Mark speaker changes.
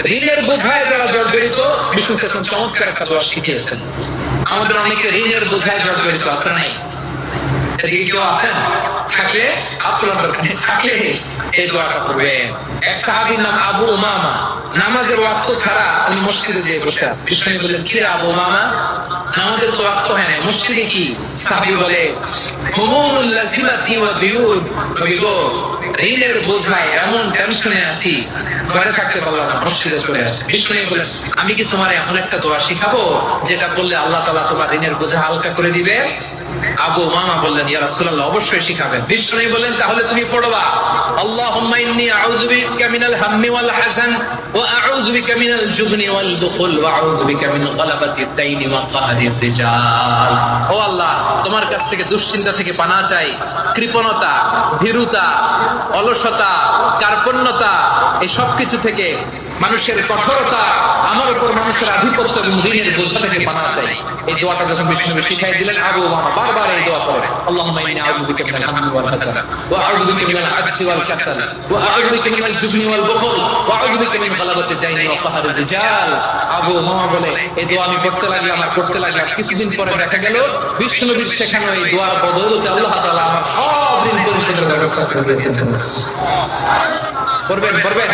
Speaker 1: ঋণের বোঝায় যারা জর্জরিত, বিষ্ণু ইসলাম চমৎকার একটা দোয়া শিখিয়েছেন। আমাদের অনেকে ঋণের বোঝায় জর্জরিত আছে নাই? এদিকে কেউ আছেন? থাকলে আপনার থাকলে এই দোয়াটা করবেন। এক সাহাবীর নাম আবু উমামা, নামাজের ওয়াক্ত ছাড়া উনি মসজিদে যেয়ে বসে আছেন। বিষ্ণু বললেন, কি আবু উমামা, নামাজের তো ওয়াক্ত হয় না, মসজিদে কি? সাহাবী বলে, হুমুমুল লাযিমাতি ওয়া দিয়ুন, নবী গো, ঋণের বোঝায় এমন টেনশনে আছি, ঘরে থাকতে পারলাম না, মসজিদে চলে আসছে। বিষ্ণু বললেন, আমি কি তোমার এমন একটা দোয়া শিখাবো যেটা বললে আল্লাহ তাআলা তোমার ঋণের বোঝা হালকা করে দিবে? আবু উমামা বললেন, ইয়া রাসূলুল্লাহ, অবশ্যই শিখাবেন। বিষ্ণু বললেন, তাহলে তুমি পড়বা, আল্লাহুম্মা ইন্নী আউযু বিকা মিনাল হাম্মি ওয়াল হাযান ওয়া আউযু বিকা মিনাল জুবনি ওয়াল বুখল ওয়া আউযু বিকা মিন গালাবাতিদ দাইনি ওয়া কাহরির রিজাল। ও আল্লাহ, তোমার কাছ থেকে দুশ্চিন্তা থেকে পানাহ চাই, কৃপণতা, ভীরুতা, অলসতা, কার্পণ্যতা, এই সব কিছু থেকে, মানুষের কঠোরতা, আমার উপর মানুষের আধিপত্য এবং ঋণের বোঝা থেকে পানাহ চাই। এই দোয়াটা যখন বিষ্ণু নবী শিখাই দিলেন, আবু উমামা বারবার এই দোয়া পড়ে, আল্লাহুম্মা ইন্নী আউযু বিকা মিনাল হাম্মি ওয়াল হাযান ওয়া আউযু বিকা মিনাল আজজি ওয়াল কাসাল ওয়া আউযু বিকা মিনাল জুবনি ওয়াল বুখল ওয়া আউযু বিকা মিন গালাবাতিদ দাইনি ওয়া কাহরির রিজাল। আবু উমামা বলে, এই দোয়া আমি পড়তে লাগলাম। কিছুদিন পরে দেখা গেল বিষ্ণু নবীর শেখানো এই দোয়ার বদৌলতে আল্লাহ তাআলা আমার সব ঋণ পরিশোধের ব্যবস্থা করে দিয়েছেন। পড়বেন।